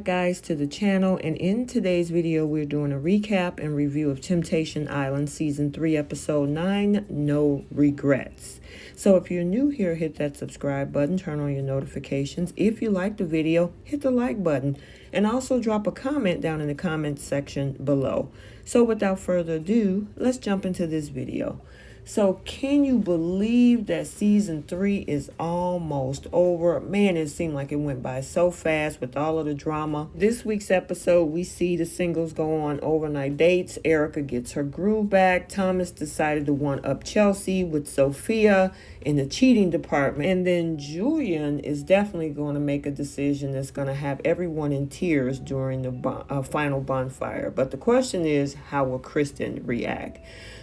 back, guys, to the channel, and in today's video we're doing a recap and review of Temptation Island Season 3 Episode 9, No Regrets. So if you're new here, hit that subscribe button, turn on your notifications. If you like the video, hit the like button, and also drop a comment down in the comments section below. So without further ado, let's jump into this video. So can you believe that season 3 is almost over? Man, it seemed like it went by so fast with all of the drama. This week's episode, we see the singles go on overnight dates. Erica gets her groove back. Thomas decided to one-up Chelsea with Sophia in the cheating department. And then Julian is definitely going to make a decision that's going to have everyone in tears during the final bonfire. But the question is, how will Kristen react?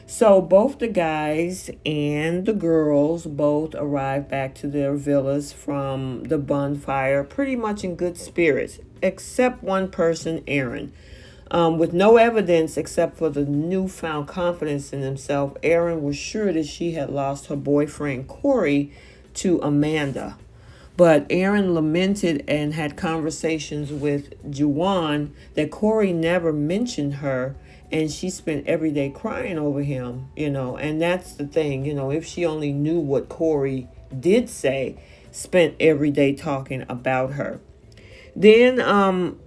So both the guys and the girls both arrived back to their villas from the bonfire pretty much in good spirits, except one person, Aaron. With no evidence except for the newfound confidence in himself, Aaron was sure that she had lost her boyfriend, Corey, to Amanda. But Aaron lamented and had conversations with Juwan that Corey never mentioned her, and she spent every day crying over him, and that's the thing, if she only knew what Corey did say, spent every day talking about her. Then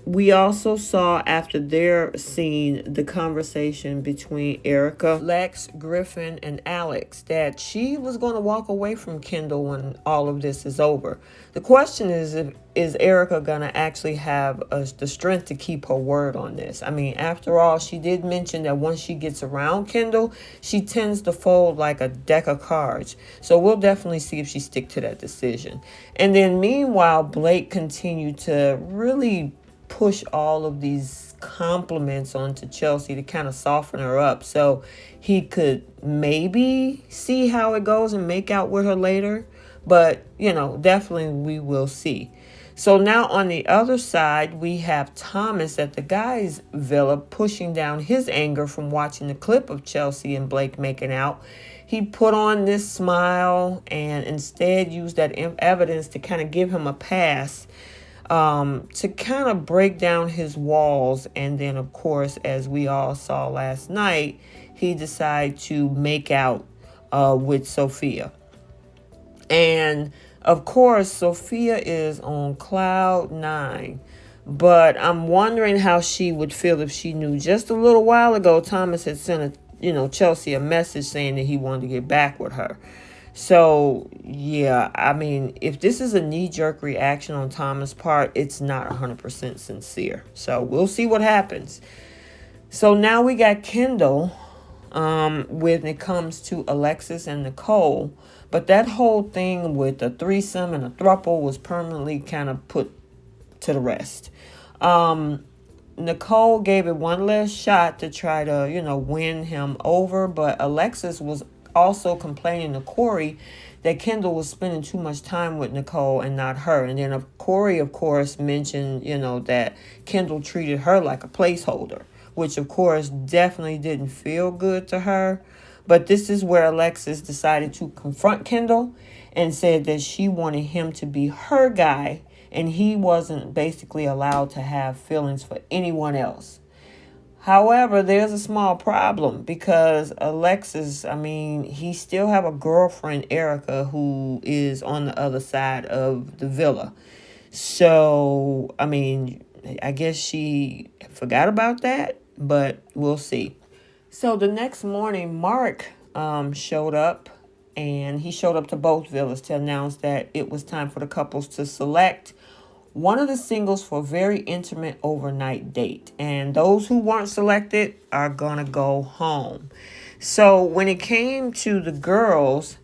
we also saw after their scene the conversation between Erica, Lex, Griffin, and Alex that she was going to walk away from Kendall when all of this is over. The question is Erica going to actually have the strength to keep her word on this? I mean, after all, she did mention that once she gets around Kendall, she tends to fold like a deck of cards. So we'll definitely see if she sticks to that decision. And then meanwhile, Blake continued to really push all of these compliments onto Chelsea to kind of soften her up so he could maybe see how it goes and make out with her later. But, definitely we will see. So now on the other side, we have Thomas at the guys' villa pushing down his anger from watching the clip of Chelsea and Blake making out. He put on this smile and instead used that evidence to kind of give him a pass, to kind of break down his walls. And then, of course, as we all saw last night, he decided to make out with Sophia. And, of course, Sophia is on cloud 9. But I'm wondering how she would feel if she knew just a little while ago Thomas had sent Chelsea a message saying that he wanted to get back with her. So, yeah, I mean, if this is a knee-jerk reaction on Thomas' part, it's not 100% sincere. So we'll see what happens. So now we got Kendall when it comes to Alexis and Nicole. But that whole thing with a threesome and a throuple was permanently kind of put to the rest. Nicole gave it one last shot to try to, win him over. But Alexis was also complaining to Corey that Kendall was spending too much time with Nicole and not her. And then Corey, of course, mentioned, that Kendall treated her like a placeholder, which, of course, definitely didn't feel good to her. But this is where Alexis decided to confront Kendall and said that she wanted him to be her guy and he wasn't basically allowed to have feelings for anyone else. However, there's a small problem because Alexis, he still have a girlfriend, Erica, who is on the other side of the villa. So, I guess she forgot about that, but we'll see. So the next morning, Mark showed up, and he showed up to both villas to announce that it was time for the couples to select one of the singles for a very intimate overnight date. And those who weren't selected are going to go home. So when it came to the girls,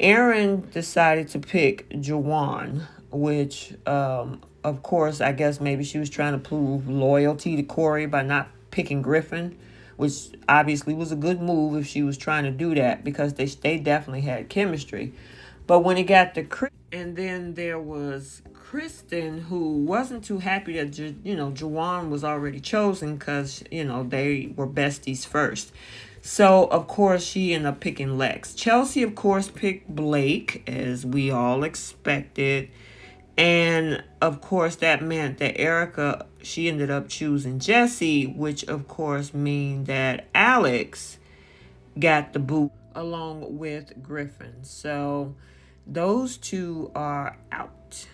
Aaron decided to pick Juwan, which, of course, I guess maybe she was trying to prove loyalty to Corey by not picking Griffin, which obviously was a good move if she was trying to do that because they definitely had chemistry. But when it got to and then there was Kristen, who wasn't too happy that, Juwan was already chosen because, they were besties first. So, of course, she ended up picking Lex. Chelsea, of course, picked Blake, as we all expected. And of course, that meant that Erica, she ended up choosing Jesse, which of course means that Alex got the boot along with Griffin. So those two are out.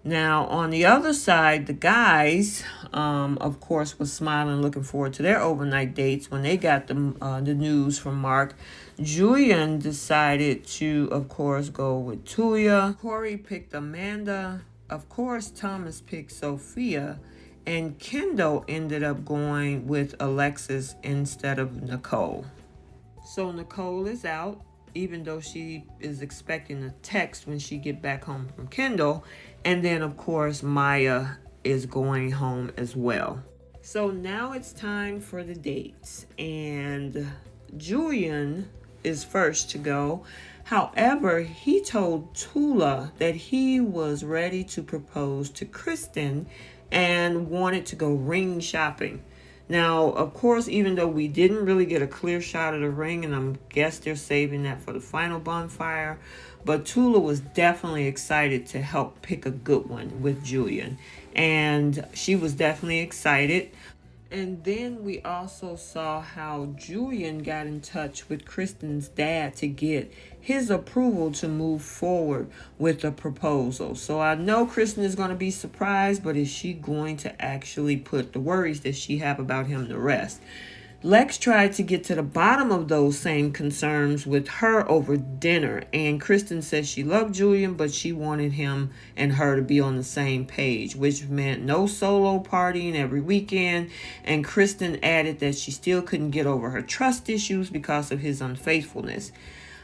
Now, on the other side, the guys, of course, was smiling, looking forward to their overnight dates when they got the news from Mark. Julian decided to, of course, go with Tula. Corey picked Amanda. Of course, Thomas picked Sophia. And Kendall ended up going with Alexis instead of Nicole. So Nicole is out, even though she is expecting a text when she get back home from Kendall. And then, of course, Maya is going home as well. So now it's time for the dates. And Julian is first to go. However, he told Tula that he was ready to propose to Kristen and wanted to go ring shopping. Now, of course, even though we didn't really get a clear shot of the ring, and I guess they're saving that for the final bonfire, but Tula was definitely excited to help pick a good one with Julian. And she was definitely excited. And then we also saw how Julian got in touch with Kristen's dad to get his approval to move forward with the proposal. So I know Kristen is going to be surprised, but is she going to actually put the worries that she have about him to rest? Lex tried to get to the bottom of those same concerns with her over dinner, and Kristen said she loved Julian, but she wanted him and her to be on the same page, which meant no solo partying every weekend. And Kristen added that she still couldn't get over her trust issues because of his unfaithfulness.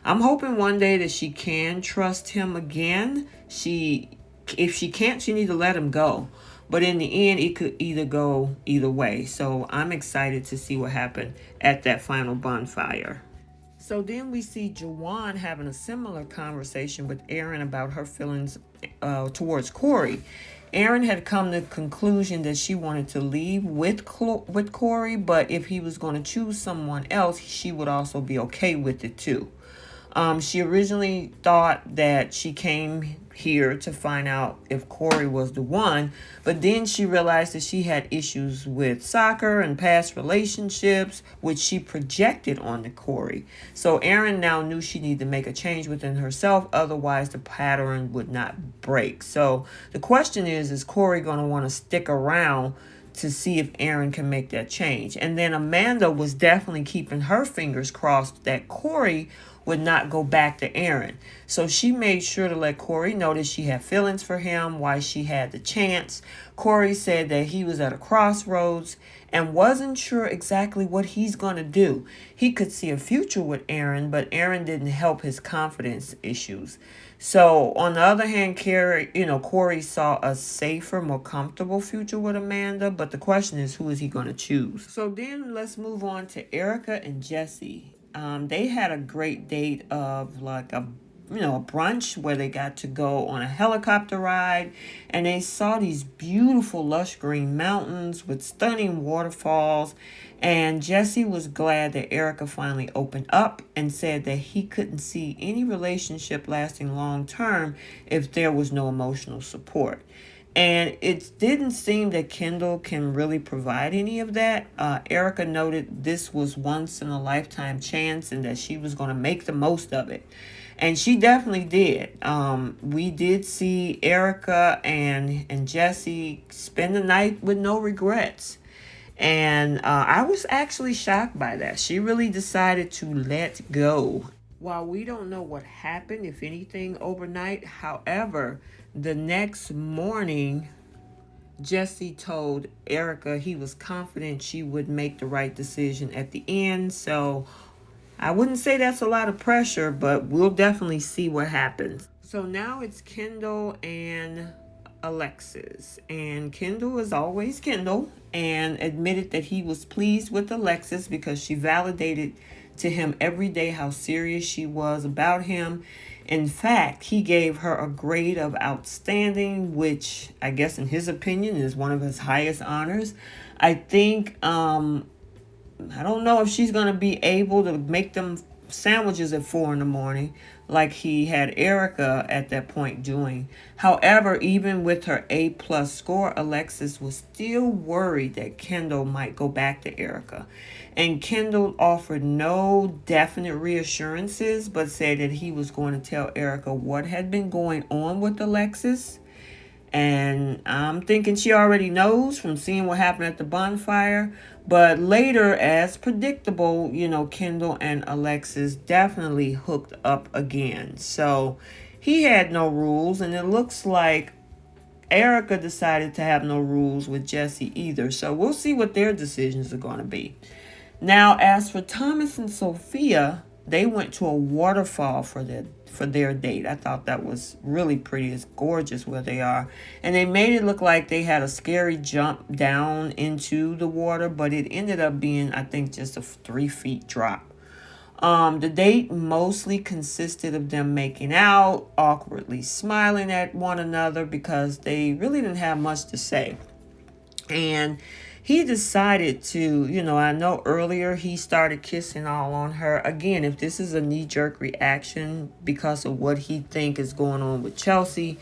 I'm hoping one day that she can trust him again. If she can't, she needs to let him go. But in the end, it could either go either way. So I'm excited to see what happened at that final bonfire. So then we see Juwan having a similar conversation with Erin about her feelings towards Corey. Erin had come to the conclusion that she wanted to leave with Corey, but if he was going to choose someone else, she would also be okay with it too. She originally thought that she came here to find out if Corey was the one, but then she realized that she had issues with soccer and past relationships, which she projected onto Corey. So Erin now knew she needed to make a change within herself, otherwise the pattern would not break. So the question is Corey going to want to stick around to see if Erin can make that change? And then Amanda was definitely keeping her fingers crossed that Corey would not go back to Erin. So she made sure to let Corey know that she had feelings for him while she had the chance. Corey said that he was at a crossroads and wasn't sure exactly what he's going to do. He could see a future with Erin, but Erin didn't help his confidence issues. So on the other hand, Corey saw a safer, more comfortable future with Amanda, but the question is, who is he going to choose? So then let's move on to Erica and Jesse. They had a great date of like a brunch where they got to go on a helicopter ride, and they saw these beautiful lush green mountains with stunning waterfalls. And Jesse was glad that Erica finally opened up and said that he couldn't see any relationship lasting long term if there was no emotional support. And it didn't seem that Kendall can really provide any of that. Erica noted this was once in a lifetime chance and that she was going to make the most of it. And she definitely did. We did see Erica and Jesse spend the night with no regrets. And I was actually shocked by that. She really decided to let go. While we don't know what happened, if anything, overnight, however, the next morning, Jesse told Erica he was confident she would make the right decision at the end. So I wouldn't say that's a lot of pressure, but we'll definitely see what happens. So now it's Kendall and Alexis. And Kendall is always Kendall and admitted that he was pleased with Alexis because she validated to him every day how serious she was about him. In fact, he gave her a grade of outstanding, which I guess in his opinion is one of his highest honors. I think, I don't know if she's going to be able to make them sandwiches at 4 in the morning, like he had Erica at that point doing. However, even with her A+ score, Alexis was still worried that Kendall might go back to Erica. And Kendall offered no definite reassurances, but said that he was going to tell Erica what had been going on with Alexis. And I'm thinking she already knows from seeing what happened at the bonfire. But later, as predictable, Kendall and Alexis definitely hooked up again. So he had no rules, and it looks like Erica decided to have no rules with Jesse either. So we'll see what their decisions are going to be. Now, as for Thomas and Sophia, they went to a waterfall for their date. I thought that was really pretty. It's gorgeous where they are. And they made it look like they had a scary jump down into the water, but it ended up being, I think, just a 3 feet drop. The date mostly consisted of them making out, awkwardly smiling at one another because they really didn't have much to say. And he decided to, I know earlier he started kissing all on her. Again, if this is a knee-jerk reaction because of what he think is going on with Chelsea,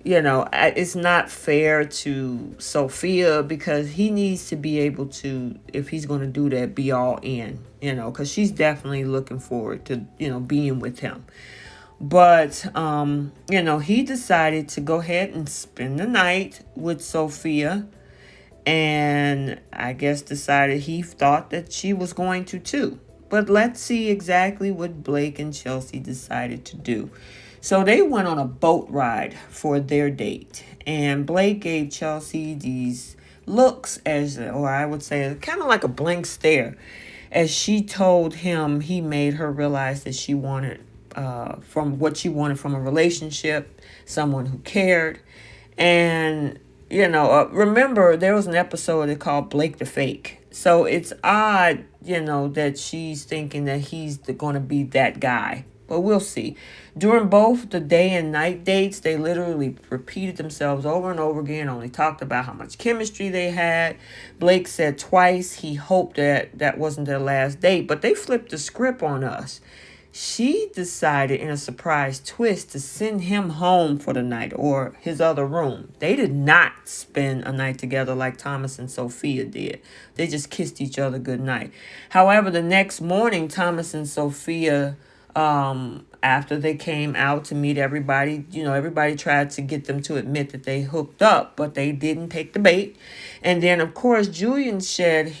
it's not fair to Sophia because he needs to be able to, if he's going to do that, be all in, because she's definitely looking forward to, being with him. But, he decided to go ahead and spend the night with Sophia. And I guess decided he thought that she was going to too. But let's see exactly what Blake and Chelsea decided to do. So they went on a boat ride for their date. And Blake gave Chelsea these looks or I would say kind of like a blank stare. As she told him, he made her realize that she wanted, from what she wanted from a relationship, someone who cared. And remember, there was an episode called Blake the Fake. So it's odd, that she's thinking that he's going to be that guy. But we'll see. During both the day and night dates, they literally repeated themselves over and over again, only talked about how much chemistry they had. Blake said twice he hoped that wasn't their last date, but they flipped the script on us. She decided in a surprise twist to send him home for the night, or his other room. They did not spend a night together like Thomas and Sophia did. They just kissed each other goodnight. However, the next morning, Thomas and Sophia, after they came out to meet everybody, everybody tried to get them to admit that they hooked up, but they didn't take the bait. And then, of course, Julian shared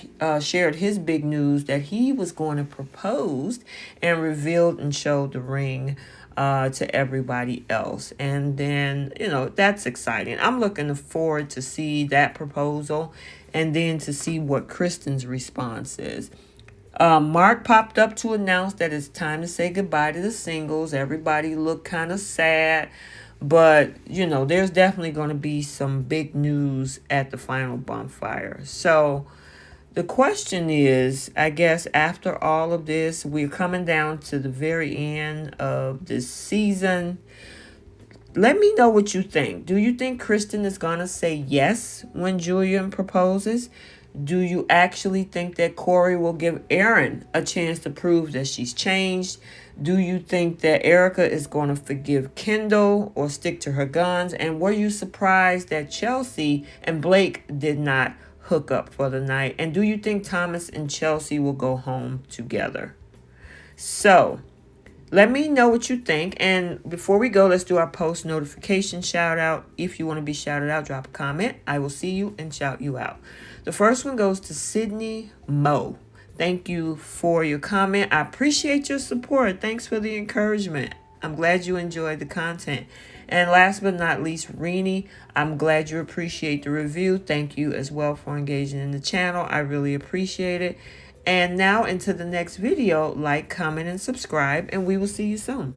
his big news that he was going to propose and revealed and showed the ring to everybody else. And then, that's exciting. I'm looking forward to see that proposal and then to see what Kristen's response is. Mark popped up to announce that it's time to say goodbye to the singles. Everybody looked kind of sad. But, there's definitely going to be some big news at the final bonfire. So the question is, I guess after all of this, we're coming down to the very end of this season. Let me know what you think. Do you think Kristen is going to say yes when Julian proposes? Do you actually think that Corey will give Aaron a chance to prove that she's changed? Do you think that Erica is going to forgive Kendall or stick to her guns? And were you surprised that Chelsea and Blake did not hook up for the night? And do you think Thomas and Chelsea will go home together? So let me know what you think. And before we go, let's do our post notification shout out. If you want to be shouted out, drop a comment. I will see you and shout you out. The first one goes to Sydney Moe. Thank you for your comment. I appreciate your support. Thanks for the encouragement. I'm glad you enjoyed the content. And last but not least, Renee, I'm glad you appreciate the review. Thank you as well for engaging in the channel. I really appreciate it. And now into the next video, like, comment, and subscribe, and we will see you soon.